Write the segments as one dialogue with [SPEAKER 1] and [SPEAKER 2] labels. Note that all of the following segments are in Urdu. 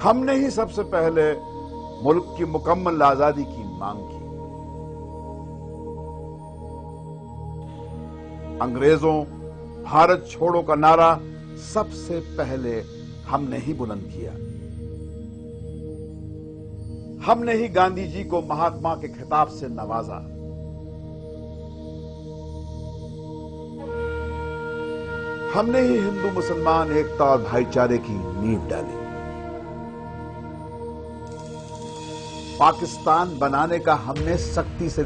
[SPEAKER 1] ہم نے ہی سب سے پہلے ملک کی مکمل آزادی کی مانگ کی۔ انگریزوں بھارت چھوڑو کا نعرہ سب سے پہلے ہم نے ہی بلند کیا۔ ہم نے ہی گاندھی جی کو مہاتما کے خطاب سے نوازا۔ ہم نے ہی ہندو مسلمان ایکتا اور بھائی چارے کی نیو ڈالی۔ پاکستان بنانے کا ہم نے سختی سے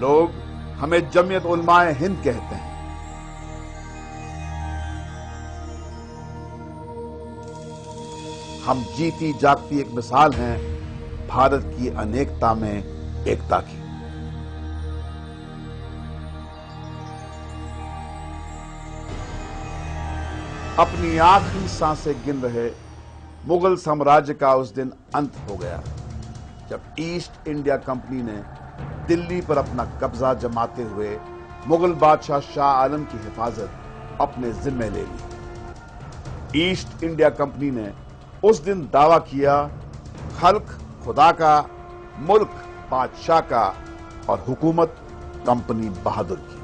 [SPEAKER 1] لوگ ہمیں جمعیت علماء ہند کہتے ہیں۔ ہم جیتی جاگتی ایک مثال ہیں بھارت کی انیکتا میں ایکتا کی۔ اپنی آخری سانسیں گن رہے مغل سامراجیہ کا اس دن انت ہو گیا جب ایسٹ انڈیا کمپنی نے دلی پر اپنا قبضہ جماتے ہوئے مغل بادشاہ شاہ عالم کی حفاظت اپنے ذمے لے لی۔ ایسٹ انڈیا کمپنی نے اس دن دعویٰ کیا خلق خدا کا، ملک بادشاہ کا اور حکومت کمپنی بہادر کی۔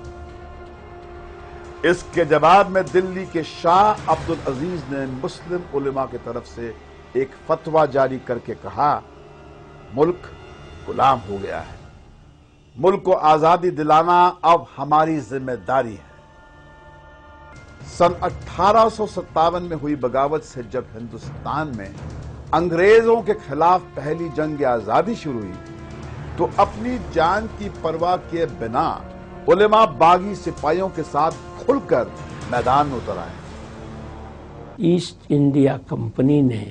[SPEAKER 1] اس کے جواب میں دلی کے شاہ عبدالعزیز نے مسلم علماء کی طرف سے ایک فتویٰ جاری کر کے کہا ملک غلام ہو گیا ہے، ملک کو آزادی دلانا اب ہماری ذمہ داری ہے۔ سن 1857 میں ہوئی بغاوت سے جب ہندوستان میں انگریزوں کے خلاف پہلی جنگ آزادی شروع ہوئی تو اپنی جان کی پرواہ کیے بنا علماء باغی سپاہیوں کے ساتھ کھل کر میدان میں اتر آئے۔
[SPEAKER 2] ایسٹ انڈیا کمپنی نے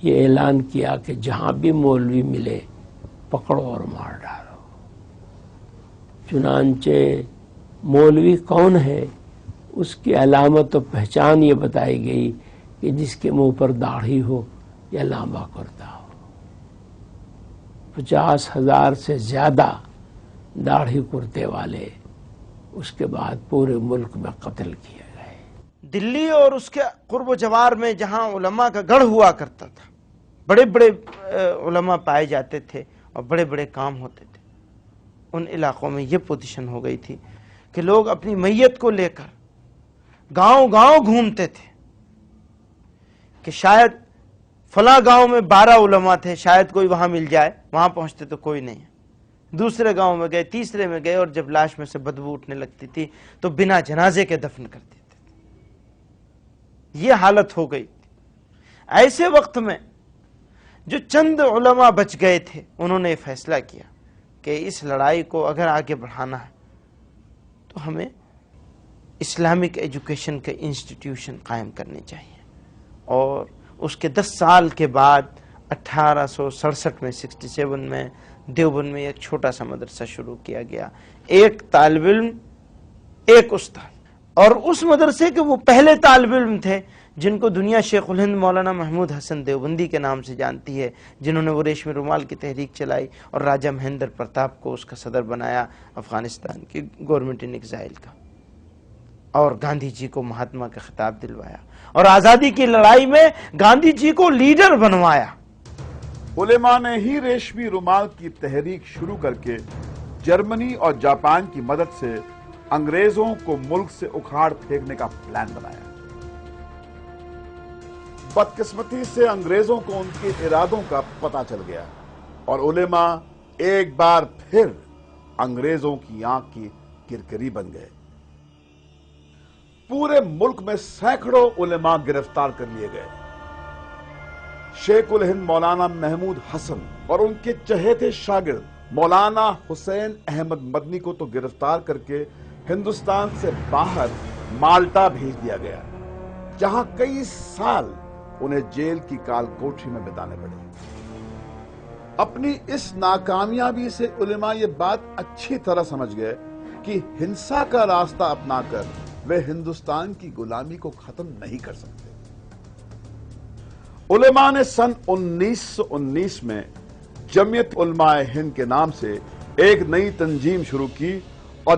[SPEAKER 2] یہ اعلان کیا کہ جہاں بھی مولوی ملے پکڑو اور مار ڈالو۔ چنانچہ مولوی کون ہے اس کی علامت و پہچان یہ بتائی گئی کہ جس کے منہ پر داڑھی ہو یا لامبا کرتا ہو۔ 50,000 سے زیادہ داڑھی کرتے والے اس کے بعد پورے ملک میں قتل کیے گئے۔
[SPEAKER 3] دلی اور اس کے قرب و جوار میں جہاں علماء کا گڑھ ہوا کرتا تھا، بڑے بڑے علماء پائے جاتے تھے اور بڑے بڑے کام ہوتے تھے، ان علاقوں میں یہ پوزیشن ہو گئی تھی کہ لوگ اپنی میت کو لے کر گاؤں گاؤں گھومتے تھے کہ شاید فلاں گاؤں میں 12 علماء تھے، شاید کوئی وہاں مل جائے۔ وہاں پہنچتے تو کوئی نہیں ہے، دوسرے گاؤں میں گئے، تیسرے میں گئے، اور جب لاش میں سے بدبو اٹھنے لگتی تھی تو بنا جنازے کے دفن کر دیتے تھے۔ یہ حالت ہو گئی تھی۔ ایسے وقت میں جو چند علماء بچ گئے تھے انہوں نے فیصلہ کیا کہ اس لڑائی کو اگر آگے بڑھانا ہے تو ہمیں اسلامک ایجوکیشن کے انسٹیٹیوشن قائم کرنے چاہیے۔ اور اس کے 10 سال کے بعد 1867 میں 67 میں دیوبند میں ایک چھوٹا سا مدرسہ شروع کیا گیا، ایک طالب علم ایک استاد، اور اس مدرسے کے وہ پہلے طالب علم تھے جن کو دنیا شیخ الہند مولانا محمود حسن دیوبندی کے نام سے جانتی ہے، جنہوں نے وہ ریشمی رومال کی تحریک چلائی اور راجہ مہندر پرتاپ کو اس کا صدر بنایا، افغانستان کی گورنمنٹ ان ایگزائل کا، اور گاندھی جی کو مہاتما کا خطاب دلوایا اور آزادی کی لڑائی میں گاندھی جی کو لیڈر بنوایا۔
[SPEAKER 1] علماء نے ہی ریشمی رومال کی تحریک شروع کر کے جرمنی اور جاپان کی مدد سے انگریزوں کو ملک سے اکھاڑ پھینکنے کا پلان بنایا۔ بدقسمتی سے انگریزوں کو ان کے ارادوں کا پتہ چل گیا اور علماء ایک بار پھر انگریزوں کی آنکھ کی کرکری بن گئے۔ پورے ملک میں سینکڑوں علماء گرفتار کر لیے گئے۔ شیخ الہند مولانا محمود حسن اور ان کے چہیتے شاگرد مولانا حسین احمد مدنی کو تو گرفتار کر کے ہندوستان سے باہر مالٹا بھیج دیا گیا، جہاں کئی سال انہیں جیل کی کال کوٹری میں بتانے پڑے۔ اپنی اس ناکامیابی سے علماء یہ بات اچھی طرح سمجھ گئے کہ ہنسا کا راستہ اپنا کر وہ ہندوستان کی غلامی کو ختم نہیں کر سکتے۔ علماء نے سن 1919 میں جمعیت علماء ہند کے نام سے ایک نئی تنظیم شروع کی اور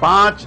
[SPEAKER 1] 5